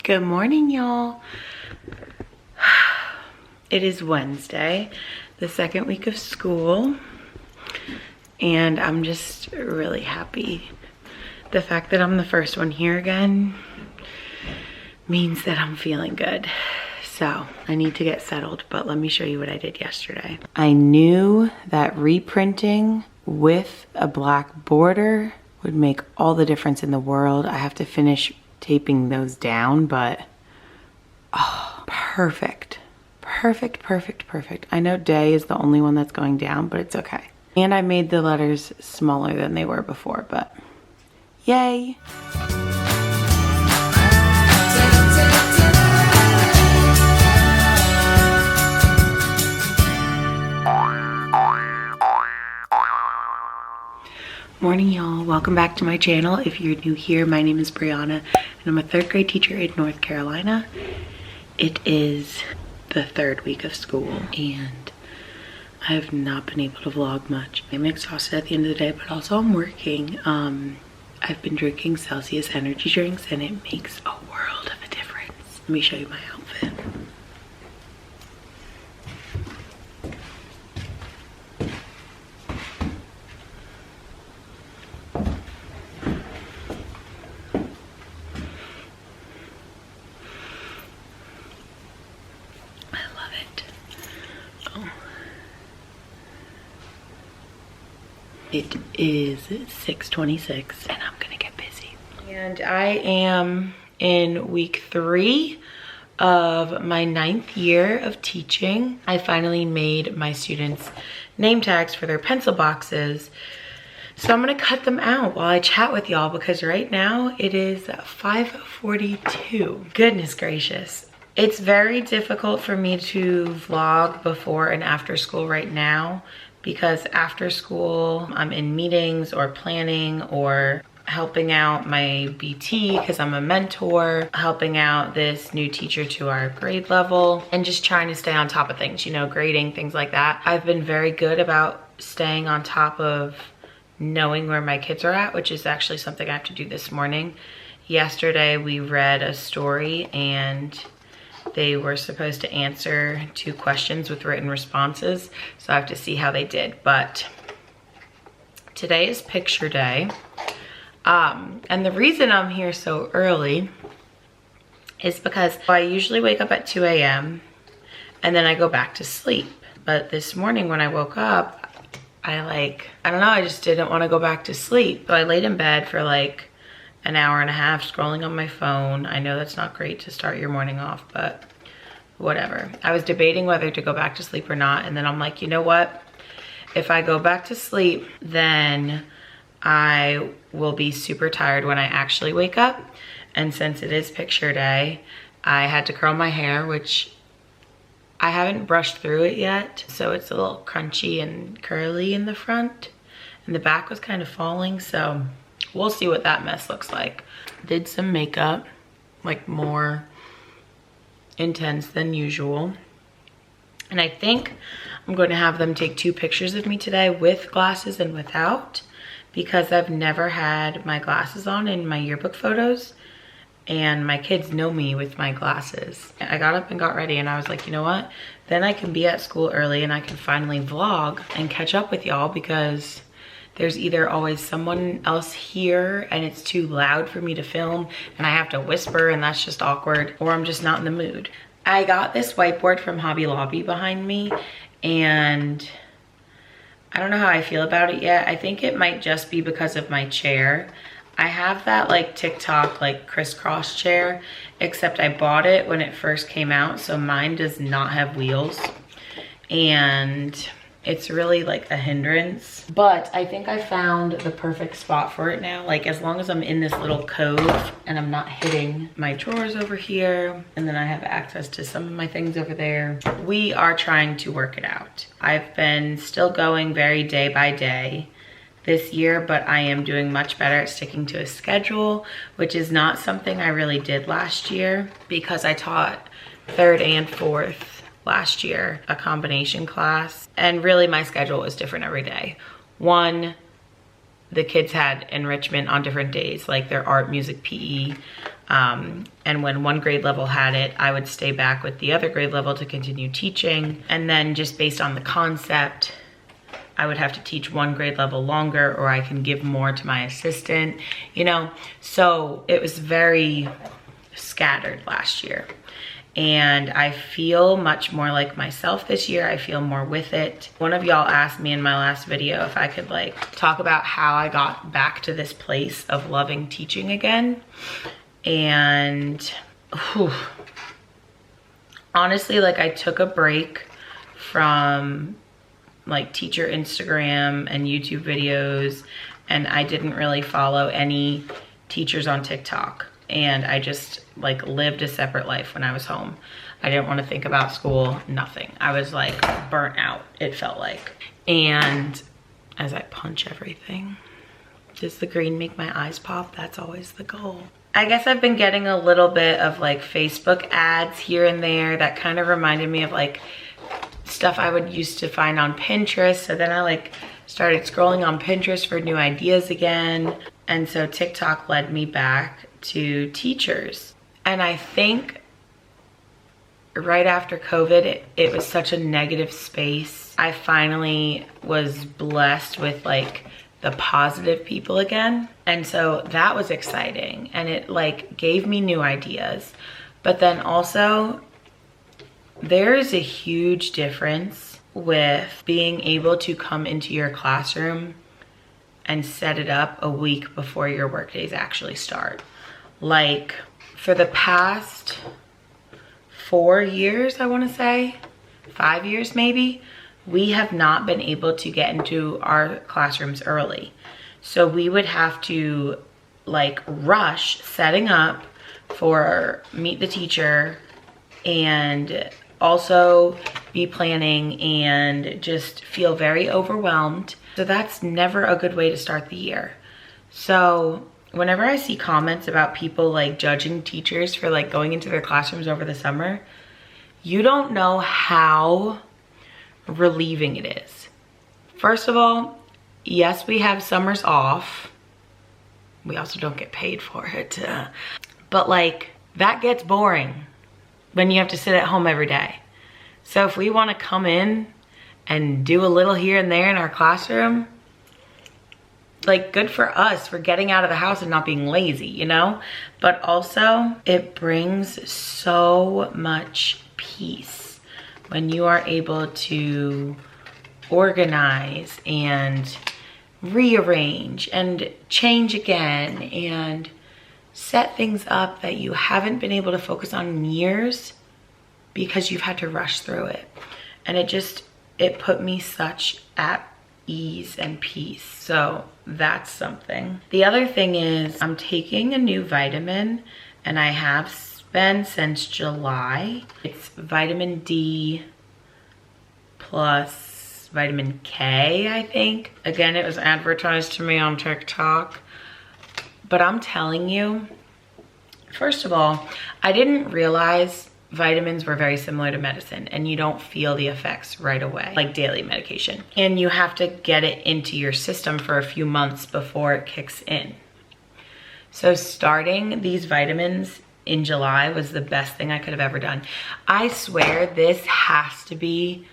Good morning, y'all. It is Wednesday, the second week of school, and I'm just really happy. The fact that I'm the first one here again means that I'm feeling good. So I need to get settled, but let me show you what I did yesterday. I knew that reprinting with a black border would make all the difference in the world. I have to finish taping those down, but oh, perfect. Perfect, perfect, perfect. I know day is the only one that's going down, but it's okay. And I made the letters smaller than they were before, but yay. Morning, y'all. Welcome back to my channel. If you're new here, my name is Brianna and I'm a third grade teacher in North Carolina. It is the third week of school and I have not been able to vlog much. I'm exhausted at the end of the day, but also I'm working. I've been drinking Celsius energy drinks and it makes a world of a difference. Let me show you my outfit. It is 6:26 and I'm gonna get busy. And I am in week 3 of my 9th year of teaching. I finally made my students name tags for their pencil boxes. So I'm gonna cut them out while I chat with y'all because right now it is 5:42. Goodness gracious. It's very difficult for me to vlog before and after school right now because after school I'm in meetings or planning or helping out my BT because I'm a mentor, helping out this new teacher to our grade level and just trying to stay on top of things, you know, grading, things like that. I've been very good about staying on top of knowing where my kids are at, which is actually something I have to do this morning. Yesterday we read a story and they were supposed to answer 2 questions with written responses. So I have to see how they did. But today is picture day. And the reason I'm here so early is because I usually wake up at 2 a.m. and then I go back to sleep. But this morning when I woke up, I don't know, I just didn't want to go back to sleep. So I laid in bed for like an hour and a half scrolling on my phone. I know that's not great to start your morning off, but whatever. I was debating whether to go back to sleep or not, and then I'm like, you know what? If I go back to sleep, then I will be super tired when I actually wake up. And since it is picture day, I had to curl my hair, which I haven't brushed through it yet, so it's a little crunchy and curly in the front, and the back was kind of falling, so we'll see what that mess looks like. Did some makeup, like more intense than usual. And I think I'm going to have them take 2 pictures of me today with glasses and without, because I've never had my glasses on in my yearbook photos and my kids know me with my glasses. I got up and got ready and I was like, you know what? Then I can be at school early and I can finally vlog and catch up with y'all because there's either always someone else here and it's too loud for me to film and I have to whisper and that's just awkward, or I'm just not in the mood. I got this whiteboard from Hobby Lobby behind me and I don't know how I feel about it yet. I think it might just be because of my chair. I have that like TikTok like crisscross chair, except I bought it when it first came out, so mine does not have wheels and it's really like a hindrance. But I think I found the perfect spot for it now. Like as long as I'm in this little cove and I'm not hitting my drawers over here, and then I have access to some of my things over there, we are trying to work it out. I've been still going very day by day this year, but I am doing much better at sticking to a schedule, which is not something I really did last year because I taught 3rd and 4th last year, a combination class, and really my schedule was different every day. One, the kids had enrichment on different days, like their art, music, PE. And when one grade level had it, I would stay back with the other grade level to continue teaching. And then just based on the concept, I would have to teach one grade level longer, or I can give more to my assistant, you know? So it was very scattered last year. And I feel much more like myself this year. I feel more with it. One of y'all asked me in my last video if I could like talk about how I got back to this place of loving teaching again. And whew, honestly, like I took a break from like teacher Instagram and YouTube videos, and I didn't really follow any teachers on TikTok. And I just like lived a separate life when I was home. I didn't want to think about school, nothing. I was like burnt out, it felt like. And as I punch everything, does the green make my eyes pop? That's always the goal. I guess I've been getting a little bit of like Facebook ads here and there that kind of reminded me of like stuff I would used to find on Pinterest. So then I like started scrolling on Pinterest for new ideas again. And so TikTok led me back to teachers. And I think right after COVID, it was such a negative space. I finally was blessed with like the positive people again. And so that was exciting. And it like gave me new ideas. But then also there is a huge difference with being able to come into your classroom and set it up a week before your work days actually start. Like for the past 4 years, I want to say 5 years maybe, we have not been able to get into our classrooms early. So we would have to like rush setting up for meet the teacher and also be planning and just feel very overwhelmed. So that's never a good way to start the year. So whenever I see comments about people like judging teachers for like going into their classrooms over the summer, you don't know how relieving it is. First of all, yes, we have summers off. We also don't get paid for it. But like that gets boring when you have to sit at home every day. So if we want to come in and do a little here and there in our classroom, like good for us for getting out of the house and not being lazy, you know? But also it brings so much peace when you are able to organize and rearrange and change again and set things up that you haven't been able to focus on in years because you've had to rush through it. And it put me such at ease and peace. So that's something. The other thing is I'm taking a new vitamin, and I have been since July. It's vitamin D plus vitamin K, I think. Again, it was advertised to me on TikTok. But I'm telling you, first of all, I didn't realize vitamins were very similar to medicine, and you don't feel the effects right away, like daily medication. And you have to get it into your system for a few months before it kicks in. So starting these vitamins in July was the best thing I could have ever done. I swear this has to be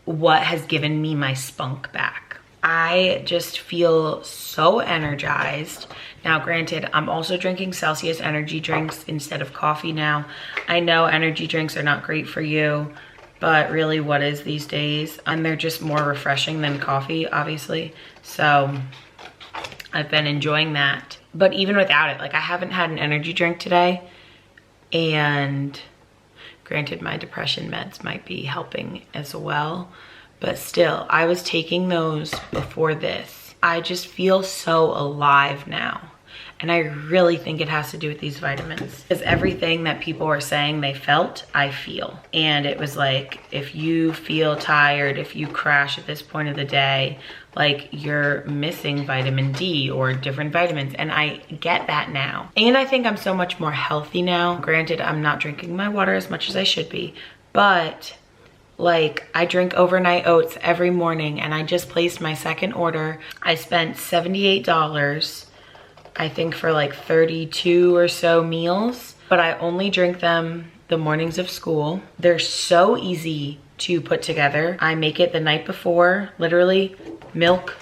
what has given me my spunk back. I just feel so energized. Now, granted, I'm also drinking Celsius energy drinks instead of coffee now. I know energy drinks are not great for you, but really what is these days? And they're just more refreshing than coffee, obviously. So I've been enjoying that. But even without it, like I haven't had an energy drink today. And granted, my depression meds might be helping as well. But still, I was taking those before this. I just feel so alive now. And I really think it has to do with these vitamins. Because everything that people were saying they felt, I feel. And it was like, if you feel tired, if you crash at this point of the day, like you're missing vitamin D or different vitamins. And I get that now. And I think I'm so much more healthy now. Granted, I'm not drinking my water as much as I should be, but like I drink overnight oats every morning, and I just placed my second order. I spent $78 I think for like 32 or so meals, but I only drink them the mornings of school. They're so easy to put together. I make it the night before, literally milk,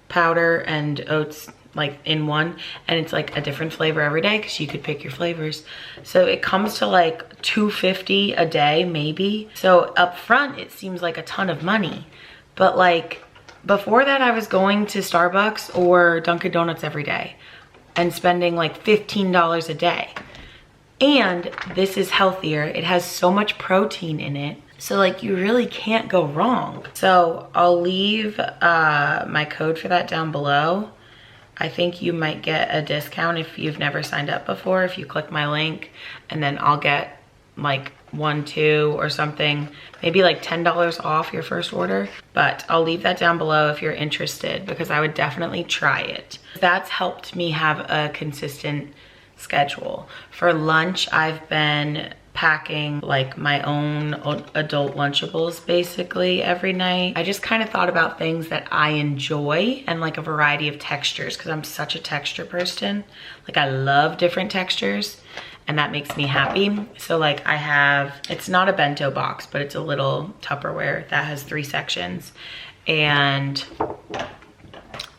powder, and oats like in one, and it's like a different flavor every day because you could pick your flavors. So it comes to like $2.50 a day maybe. So up front it seems like a ton of money, but like before that I was going to Starbucks or Dunkin' Donuts every day and spending like $15 a day. And this is healthier. It has so much protein in it. So like you really can't go wrong. So I'll leave my code for that down below. I think you might get a discount if you've never signed up before, if you click my link, and then I'll get like 1, 2 or something, maybe like $10 off your first order. But I'll leave that down below if you're interested, because I would definitely try it. That's helped me have a consistent schedule. For lunch, I've been packing like my own adult Lunchables basically every night. I just kind of thought about things that I enjoy and like a variety of textures, because I'm such a texture person. Like I love different textures and that makes me happy. So like I have, it's not a bento box, but it's a little Tupperware that has 3 sections. And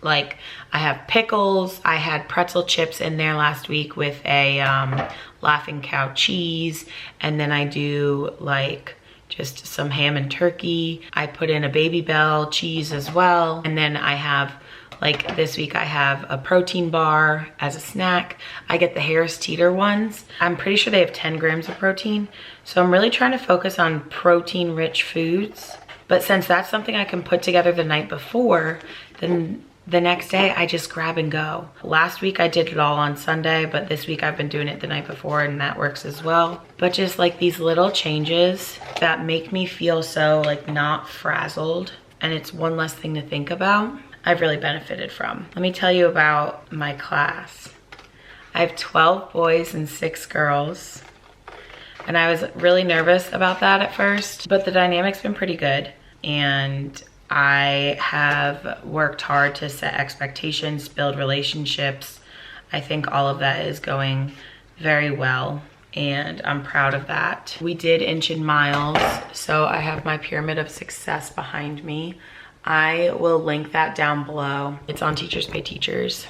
like I have pickles. I had pretzel chips in there last week with a Laughing Cow cheese. And then I do like just some ham and turkey. I put in a Baby Bell cheese as well. And then I have, like this week I have a protein bar as a snack. I get the Harris Teeter ones. I'm pretty sure they have 10 grams of protein. So I'm really trying to focus on protein rich foods. But since that's something I can put together the night before, then the next day I just grab and go. Last week I did it all on Sunday, but this week I've been doing it the night before and that works as well. But just like these little changes that make me feel so like not frazzled, and it's one less thing to think about, I've really benefited from. Let me tell you about my class. I have 12 boys and 6 girls. And I was really nervous about that at first, but the dynamic's been pretty good. And I have worked hard to set expectations, build relationships. I think all of that is going very well, and I'm proud of that. We did inch and miles, so I have my pyramid of success behind me. I will link that down below. It's on Teachers Pay Teachers.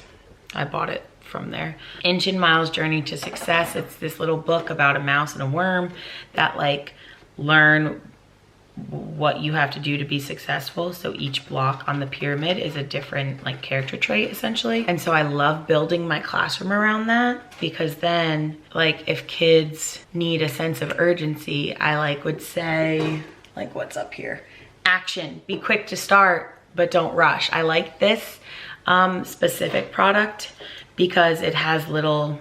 I bought it from there. Inch and Miles Journey to Success. It's this little book about a mouse and a worm that like learn what you have to do to be successful. So each block on the pyramid is a different like character trait essentially. And so I love building my classroom around that, because then like if kids need a sense of urgency, I like would say like, what's up here? Action, be quick to start, but don't rush. I like this specific product because it has little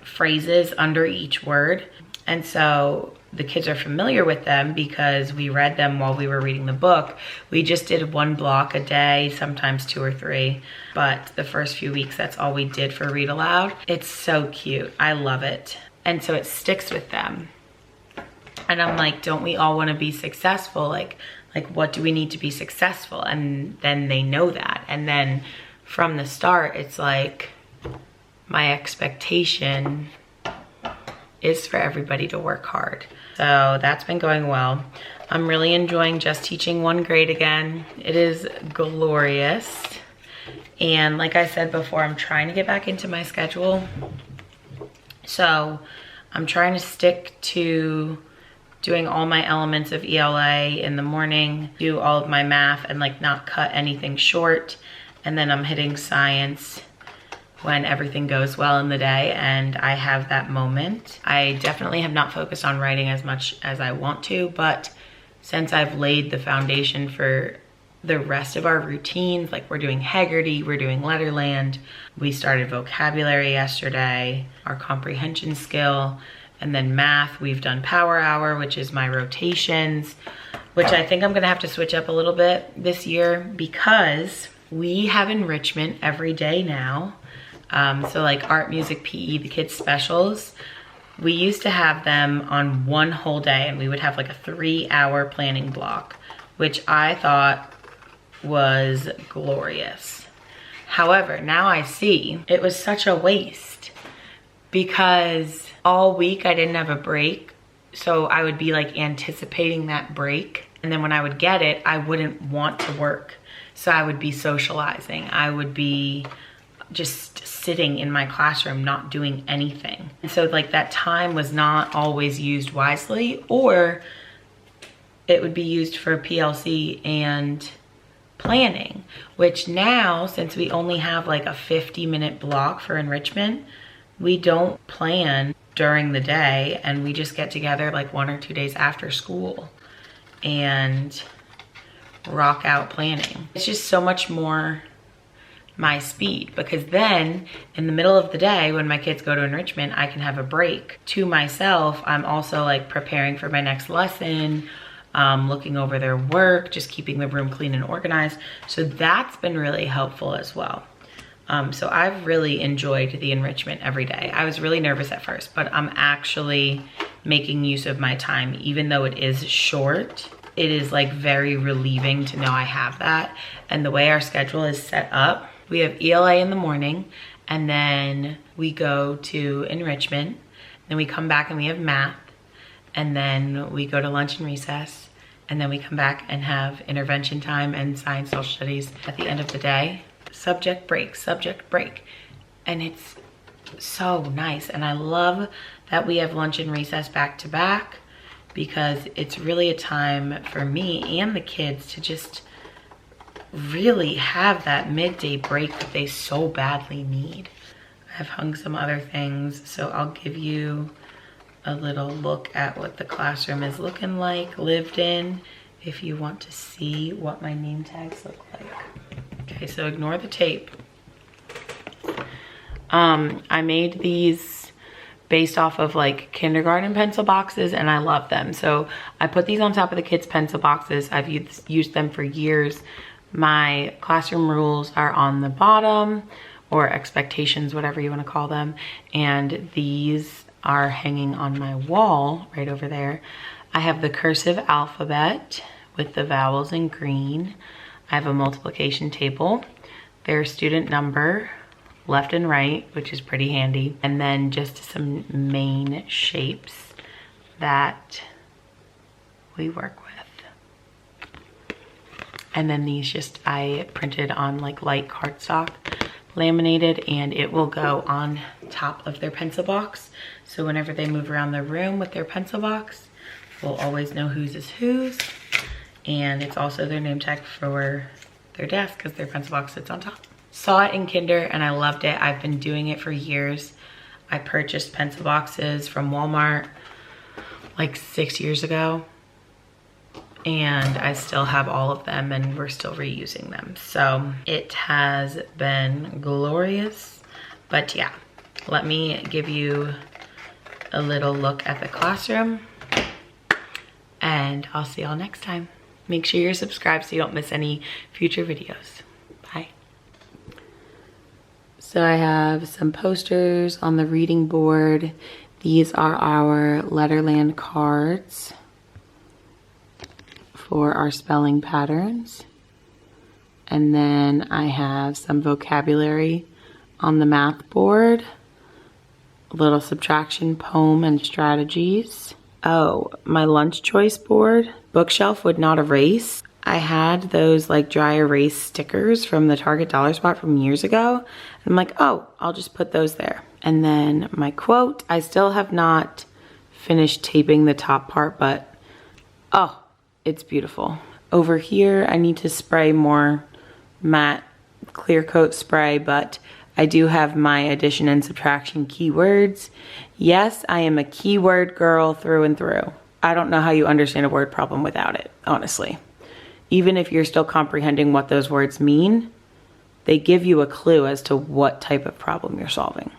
phrases under each word. And so the kids are familiar with them because we read them while we were reading the book. We just did 1 block a day, sometimes 2 or 3. But the first few weeks, that's all we did for read aloud. It's so cute. I love it. And so it sticks with them. And I'm like, don't we all want to be successful? Like what do we need to be successful? And then they know that. And then from the start, it's like my expectation is for everybody to work hard. So that's been going well. I'm really enjoying just teaching 1 grade again. It is glorious. And like I said before, I'm trying to get back into my schedule. So I'm trying to stick to doing all my elements of ELA in the morning, do all of my math and like not cut anything short. And then I'm hitting science when everything goes well in the day and I have that moment. I definitely have not focused on writing as much as I want to, but since I've laid the foundation for the rest of our routines, like we're doing Haggerty, we're doing Letterland, we started vocabulary yesterday, our comprehension skill, and then math, we've done Power Hour, which is my rotations, which I think I'm gonna have to switch up a little bit this year because we have enrichment every day now. So like art, music, PE, the kids' specials, we used to have them on 1 whole day and we would have like a 3-hour planning block, which I thought was glorious. However, now I see it was such a waste because all week I didn't have a break. So I would be like anticipating that break. And then when I would get it, I wouldn't want to work. So I would be socializing. I would be just sitting in my classroom, not doing anything. And so like that time was not always used wisely, or it would be used for PLC and planning, which now, since we only have like a 50-minute block for enrichment, we don't plan during the day and we just get together like 1 or 2 days after school and rock out planning. It's just so much more my speed, because then in the middle of the day when my kids go to enrichment, I can have a break to myself. I'm also like preparing for my next lesson, looking over their work, just keeping the room clean and organized. So that's been really helpful as well. So I've really enjoyed the enrichment every day. I was really nervous at first, but I'm actually making use of my time. Even though it is short, it is like very relieving to know I have that. And the way our schedule is set up, we have ELA in the morning, and then we go to enrichment, then we come back and we have math, and then we go to lunch and recess, and then we come back and have intervention time and science social studies at the end of the day. Subject break, subject break. And it's so nice. And I love that we have lunch and recess back to back, because it's really a time for me and the kids to just really have that midday break that they so badly need. I've hung some other things, so I'll give you a little look at what the classroom is looking like, lived in, if you want to see what my name tags look like. Okay, so ignore the tape. I made these based off of like kindergarten pencil boxes, and I love them. So I put these on top of the kids' pencil boxes. I've used them for years. My classroom rules are on the bottom, or expectations, whatever you want to call them. And these are hanging on my wall right over there. I have the cursive alphabet with the vowels in green. I have a multiplication table, their student number, left and right, which is pretty handy. And then just some main shapes that we work with. And then these just, I printed on like light cardstock, laminated, and it will go on top of their pencil box. So whenever they move around their room with their pencil box, we'll always know whose is whose. And it's also their name tag for their desk, because their pencil box sits on top. Saw it in kinder and I loved it. I've been doing it for years. I purchased pencil boxes from Walmart like 6 years ago, and I still have all of them and we're still reusing them. So it has been glorious. But yeah, let me give you a little look at the classroom, and I'll see y'all next time. Make sure you're subscribed so you don't miss any future videos. Bye. So I have some posters on the reading board. These are our Letterland cards for our spelling patterns. And then I have some vocabulary on the math board, a little subtraction poem and strategies. Oh, my lunch choice board, bookshelf would not erase. I had those like dry erase stickers from the Target Dollar Spot from years ago. And I'm like, oh, I'll just put those there. And then my quote, I still have not finished taping the top part, but oh, it's beautiful. Over here, I need to spray more matte clear coat spray, but I do have my addition and subtraction keywords. Yes, I am a keyword girl through and through. I don't know how you understand a word problem without it, honestly. Even if you're still comprehending what those words mean, they give you a clue as to what type of problem you're solving.